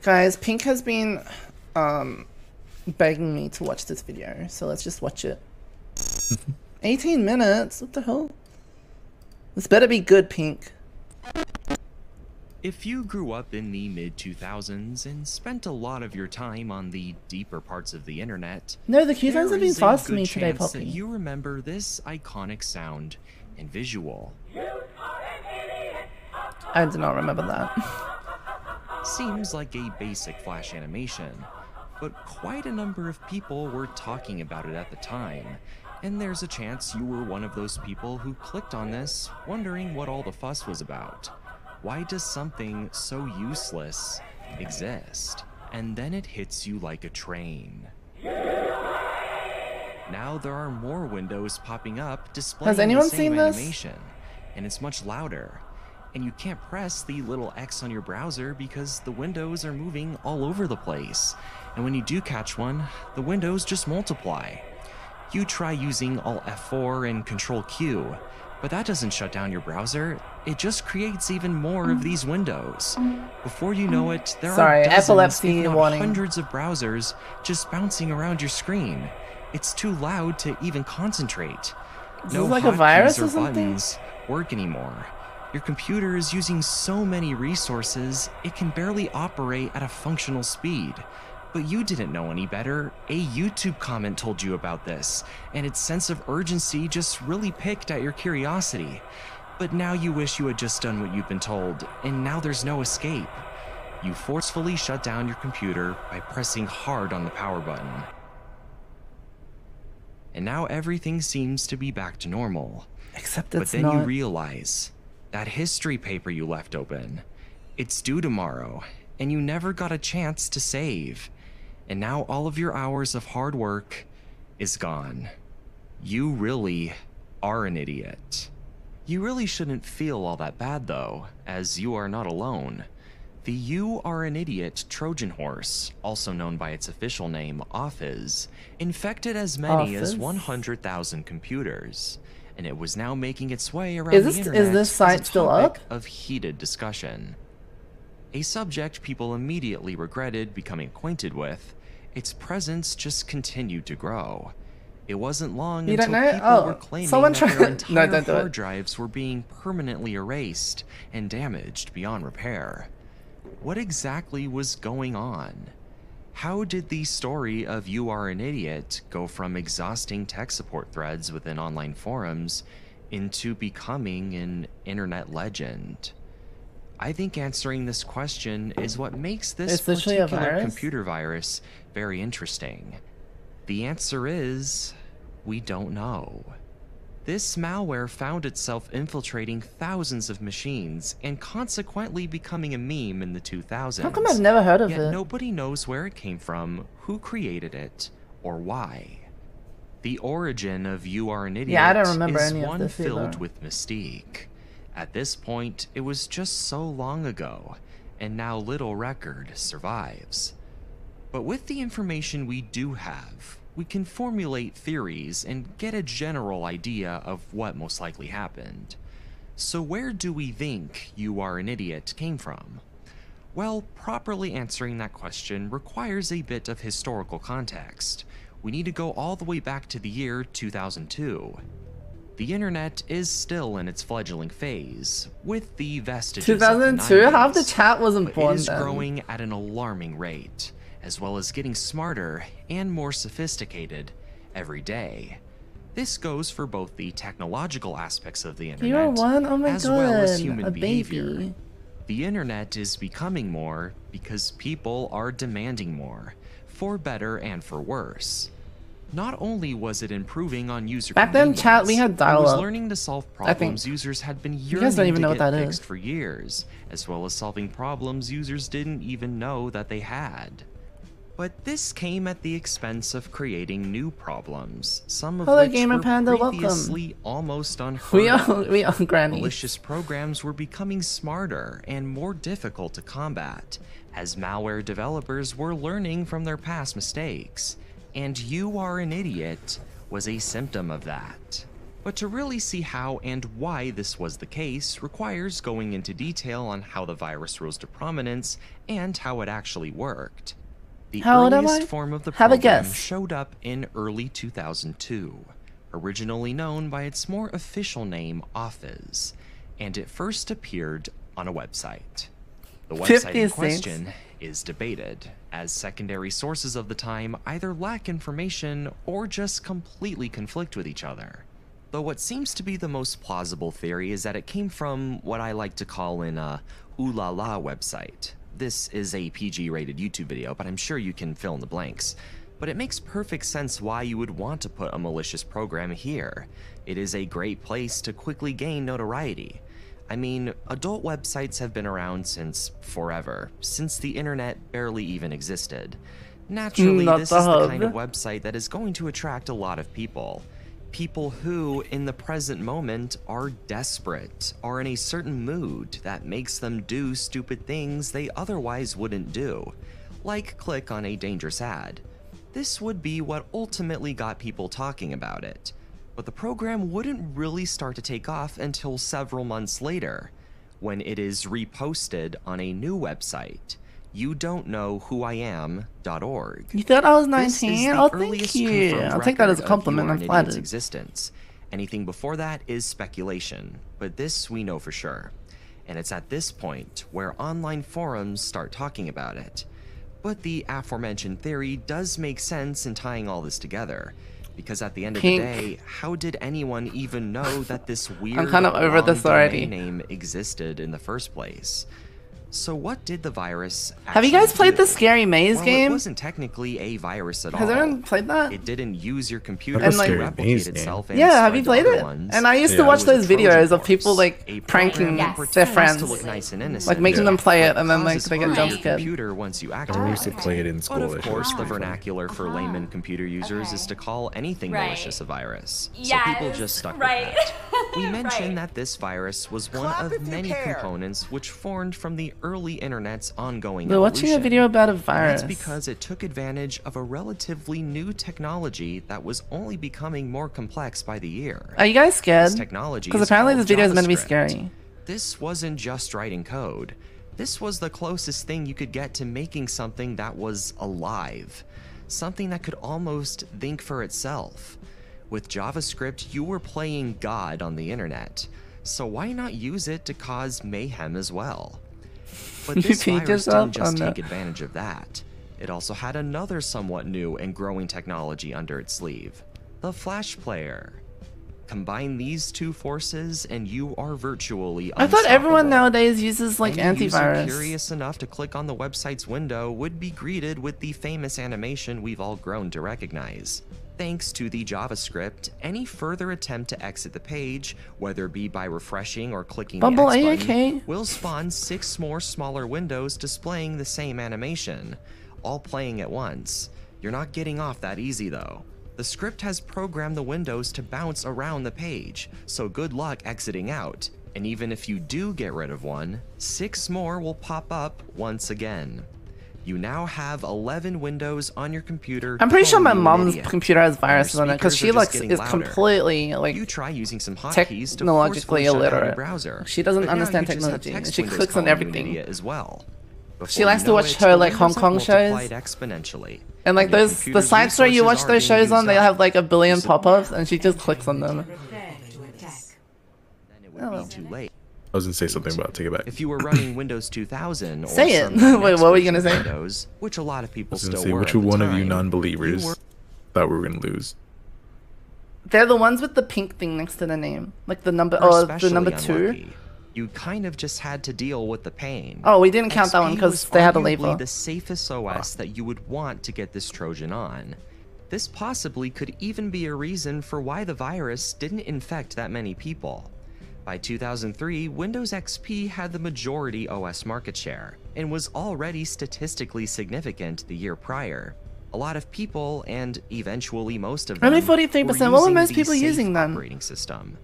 Guys, Pink has been begging me to watch this video, so let's just watch it. 18 minutes? What the hell? This better be good, Pink. If you grew up in the mid-2000s and spent a lot of your time on the deeper parts of the internet, No, the Q-zones have been fast to good me today, chance that Poppy. you remember this iconic sound and visual. I do not remember that. Seems like a basic Flash animation, but quite a number of people were talking about it at the time, and there's a chance you were one of those people who clicked on this wondering what all the fuss was about. Why does something so useless exist? And then it hits you like a train. Now there are more windows popping up displaying the same animation, and it's much louder. And you can't press the little X on your browser because the windows are moving all over the place. And when you do catch one, the windows just multiply. You try using Alt F4 and Control Q, but that doesn't shut down your browser. It just creates even more of these windows. Before you know it, there are dozens, if not hundreds of browsers just bouncing around your screen. It's too loud to even concentrate. No like a virus or buttons work anymore. Your computer is using so many resources, it can barely operate at a functional speed. But you didn't know any better. A YouTube comment told you about this, and its sense of urgency just really picked at your curiosity. But now you wish you had just done what you've been told, and now there's no escape. You forcefully shut down your computer by pressing hard on the power button. And now everything seems to be back to normal. Except it's not. But then you realize that history paper you left open, it's due tomorrow, and you never got a chance to save. And now all of your hours of hard work is gone. You really are an idiot. You really shouldn't feel all that bad though, as you are not alone. The You Are an Idiot Trojan horse, also known by its official name, Office, infected as many as 100,000 computers, and it was now making its way around the internet is this site as a still topic up? of heated discussion. A subject people immediately regretted becoming acquainted with, its presence just continued to grow. It wasn't long until people were claiming that their entire hard drives were being permanently erased and damaged beyond repair. What exactly was going on? How did the story of You Are an Idiot go from exhausting tech support threads within online forums into becoming an internet legend? I think answering this question is what makes this particular computer virus very interesting. The answer is, we don't know. This malware found itself infiltrating thousands of machines and consequently becoming a meme in the 2000s. How come I've never heard of it? Yet nobody knows where it came from, who created it, or why. The origin of You Are an Idiot is one filled with mystique. At this point, it was just so long ago, and now little record survives. But with the information we do have, we can formulate theories and get a general idea of what most likely happened. So where do we think You Are an Idiot came from? Well, properly answering that question requires a bit of historical context. We need to go all the way back to the year 2002. The internet is still in its fledgling phase, with the vestiges 2002? of the 90s, half the chat wasn't born then. It is growing at an alarming rate, as well as getting smarter and more sophisticated every day. This goes for both the technological aspects of the internet, as well as human behavior. The internet is becoming more because people are demanding more, for better and for worse. Not only was it improving on user back then, chat we had dial-up. It was learning to solve problems users had been yearning to get fixed for years, as well as solving problems users didn't even know that they had. But this came at the expense of creating new problems, some of which were previously almost unheard of. We are grannies. Malicious programs were becoming smarter and more difficult to combat, as malware developers were learning from their past mistakes. And You Are an Idiot was a symptom of that. But to really see how and why this was the case requires going into detail on how the virus rose to prominence and how it actually worked. The earliest form of the program showed up in early 2002, originally known by its more official name, Office, and it first appeared on a website. The website in question is debated, as secondary sources of the time either lack information or just completely conflict with each other. Though what seems to be the most plausible theory is that it came from what I like to call an ooh la la website. This is a PG-rated YouTube video, but I'm sure you can fill in the blanks. But it makes perfect sense why you would want to put a malicious program here. It is a great place to quickly gain notoriety. I mean, adult websites have been around since forever, since the internet barely even existed. Naturally, this is the kind of website that is going to attract a lot of people. People who, in the present moment, are desperate, are in a certain mood that makes them do stupid things they otherwise wouldn't do, like click on a dangerous ad. This would be what ultimately got people talking about it. But the program wouldn't really start to take off until several months later, when it is reposted on a new website, youdon'tknowwhoiam.org. You thought I was 19? Oh, thank you. I'll take that as a compliment. I'm flattered. Existence. Anything before that is speculation, but this we know for sure. And it's at this point where online forums start talking about it. But the aforementioned theory does make sense in tying all this together. Because at the end of the day, how did anyone even know that this weird I'm kind of over this already. Name existed in the first place? So what did the virus actually Have you guys played do? the Scary Maze game? It wasn't technically a virus at all. Has anyone played that? It didn't use your computer to replicate itself. Yeah, have you played it? And I used to watch those videos of people like pranking their friends, like making them play it, and then like they get jump scared. I used to play it in school. But of course, the vernacular for layman computer users is to call anything malicious a virus. So people just stuck with that. We mentioned that this virus was one of many components which formed from the early internet's ongoing evolution. We're watching a video about a virus. That's because it took advantage of a relatively new technology that was only becoming more complex by the year. Are you guys scared? Because apparently this video is meant to be JavaScript. scary. This wasn't just writing code. This was the closest thing you could get to making something that was alive. Something that could almost think for itself. With JavaScript, you were playing God on the internet. So why not use it to cause mayhem as well? But this virus didn't just take advantage of that. It also had another somewhat new and growing technology under its sleeve, the Flash Player. Combine these two forces and you are virtually unstoppable. I thought everyone nowadays uses like antivirus. User curious enough to click on the website's window would be greeted with the famous animation we've all grown to recognize. Thanks to the JavaScript, any further attempt to exit the page, whether it be by refreshing or clicking the X button, will spawn 6 more smaller windows displaying the same animation, all playing at once. You're not getting off that easy though. The script has programmed the windows to bounce around the page, so good luck exiting out. And even if you do get rid of one, 6 more will pop up once again. You now have 11 windows on your computer. I'm pretty sure my mom's computer has viruses on it because she like is completely like technologically illiterate. She doesn't understand technology and she clicks on everything. As well. She likes to watch her like Hong Kong shows. And like those the sites where you watch those shows on, they have like a billion pop-ups and she just clicks on them. Too late. I was gonna say something about take it back. If you were running Windows 2000 or say it. Wait, what were you gonna say? Windows, which a lot of people still say, were. Which one of you non-believers thought we were gonna lose? They're the ones with the pink thing next to the name, like the number. Oh, the number 2. You kind of just had to deal with the pain. Oh, we didn't count that one because they had a label. The safest OS that you would want to get this Trojan on. This possibly could even be a reason for why the virus didn't infect that many people. By 2003, Windows XP had the majority OS market share, and was already statistically significant the year prior. A lot of people, and eventually most of them, only 43%. What were most people using then? Operating system.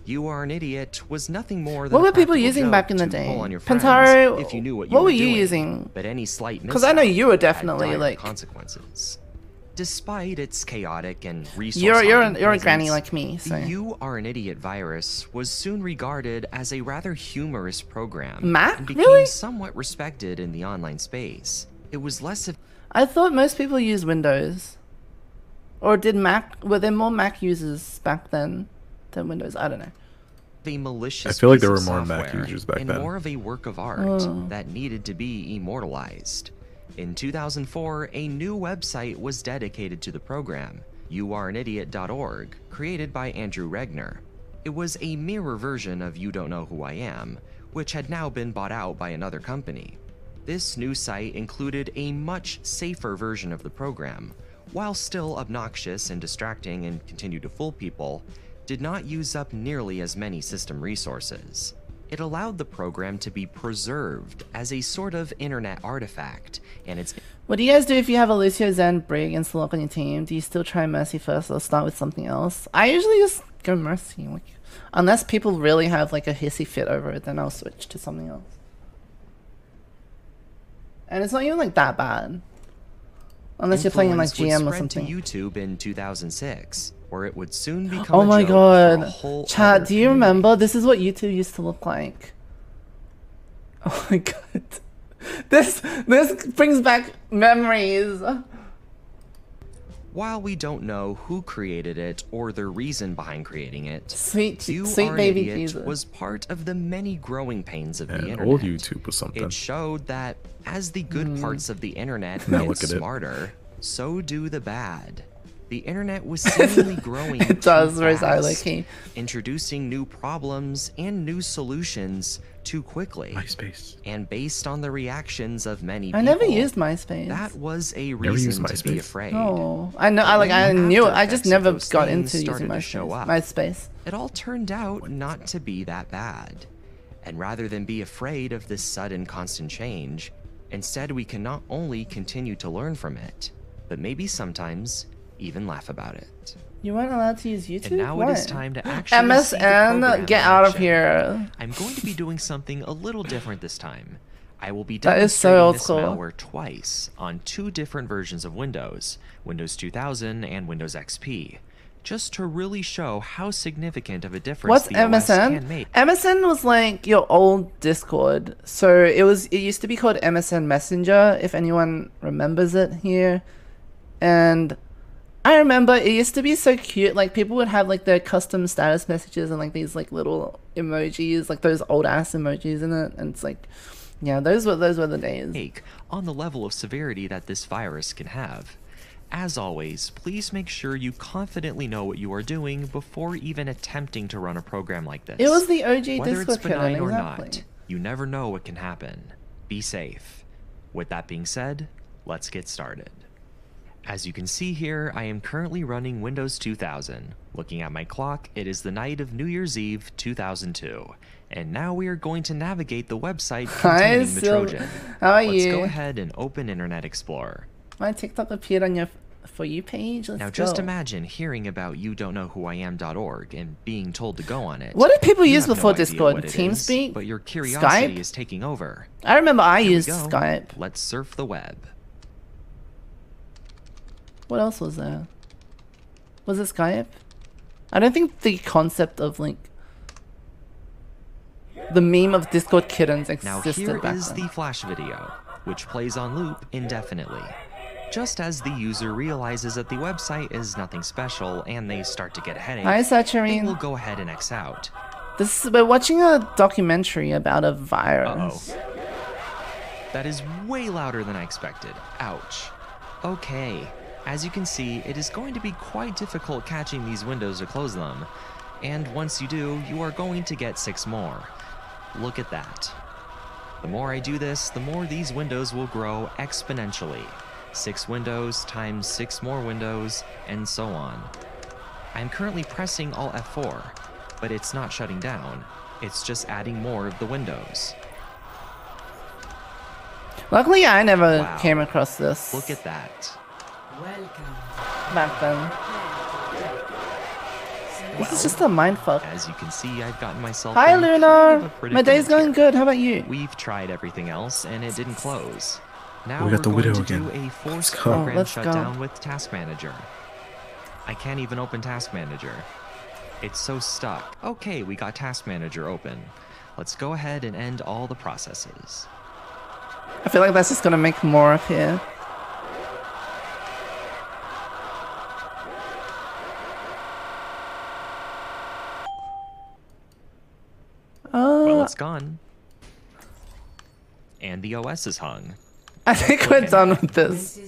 You Are an Idiot was nothing more than what were people using back in the day? Pentaro, if you knew what were you doing, using? But any slight because I know you were definitely like consequences. Despite its chaotic and resource you're a granny like me, so. The You Are an Idiot virus was soon regarded as a rather humorous program and became really? somewhat respected in the online space. It was less of I thought most people used Windows. Or did were there more Mac users back then than Windows? I don't know. A malicious I feel like there piece were of more Mac software users back and then. more of a work of art that needed to be immortalized. In 2004, a new website was dedicated to the program, youareanidiot.org, created by Andrew Regner. It was a mirror version of You Don't Know Who I Am, which had now been bought out by another company. This new site included a much safer version of the program. While still obnoxious and distracting and continued to fool people, did not use up nearly as many system resources. It allowed the program to be preserved as a sort of internet artifact, and its... What do you guys do if you have a Lucio, Zen, Brig, and Slurp on your team? Do you still try Mercy first or start with something else? I usually just go Mercy. Like, unless people really have like a hissy fit over it, then I'll switch to something else. And it's not even like that bad. Unless you're playing in like GM or something. To YouTube in 2006, where it would soon become oh my god. Chat, do you community. remember? This is what YouTube used to look like. Oh my god. This brings back memories. While we don't know who created it or the reason behind creating it, sweet You baby Idiot Jesus was part of the many growing pains of the internet. Old YouTube was something. It showed that as the good parts of the internet Now get look at it. smarter, so do the bad. The internet was seemingly growing it does, too Rose fast, Key. introducing new problems and new solutions too quickly. MySpace. And based on the reactions of many people, I never used MySpace. that was a Never used reason to be MySpace. afraid. Oh, I know. I But when knew it. after I just effects of never those got things into using started to show up, MySpace. It all turned out not to be that bad. And rather than be afraid of this sudden constant change, instead we can not only continue to learn from it, but maybe sometimes even laugh about it. You weren't allowed to use YouTube? And now Why? it is time to actually see the MSN, program get in out of action. here. I'm going to be doing something a little different this time. I will be That is so demonstrating old this school. malware twice on two different versions of Windows, Windows 2000 and Windows XP, just to really show how significant of a difference What's the OS can MSN? make. MSN was like your old Discord. So it used to be called MSN Messenger, if anyone remembers it here. And I remember it used to be so cute. Like people would have like their custom status messages and like these like little emojis, like those old ass emojis in it. And it's like, yeah, those were the days. On the level of severity that this virus can have. As always, please make sure you confidently know what you are doing before even attempting to run a program like this. It was the OG Whether Discord it's benign killer, or exactly. not, you never know what can happen. Be safe. With that being said, let's get started. As you can see here, I am currently running Windows 2000. Looking at my clock, it is the night of New Year's Eve 2002. And now we are going to navigate the website containing the Trojan. How are Let's you? go ahead and open Internet Explorer. My TikTok appeared on your For You page? Let's Now go. just imagine hearing about youdon'tknowwhoiam.org and being told to go on it. What did people You use have before no idea Discord? what it is, TeamSpeak? but your curiosity Skype? is taking over. I remember I Here we used go. Skype. Let's surf the web. What else was there? Was it Skype? I don't think the concept of like the meme of Discord kittens Now existed here back is then. the flash video, which plays on loop indefinitely. Just as the user realizes that the website is nothing special and they start to get a headache, Hi, they Saturnine. will go ahead and X out. We're watching a documentary about a virus. That is way louder than I expected. Ouch. Okay. As you can see, it is going to be quite difficult catching these windows to close them. And once you do, you are going to get 6 more. Look at that. The more I do this, the more these windows will grow exponentially. 6 windows times 6 more windows, and so on. I'm currently pressing Alt F4, but it's not shutting down. It's just adding more of the windows. Luckily, I never Wow. came across this Look at that. back then. This is just a mindfuck. As you can see, I've gotten myself Hi, in kind of Luna. a My day's predicament going here. good. How about you? We've tried everything else, and it didn't close. Now we got the we're widow going to again. do a forced Let's go. program Let's shutdown go. with Task Manager. I can't even open Task Manager. It's so stuck. Okay, we got Task Manager open. Let's go ahead and end all the processes. I feel like that's just gonna make more appear. Well, it's gone. And the OS is hung. I think we're done with this.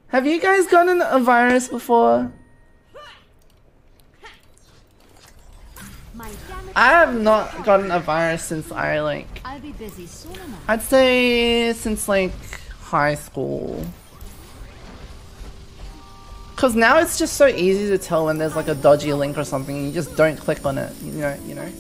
Have you guys gotten a virus before? I have not gotten a virus since I'd say since like high school. Cause now it's just so easy to tell when there's like a dodgy link or something, you just don't click on it, you know.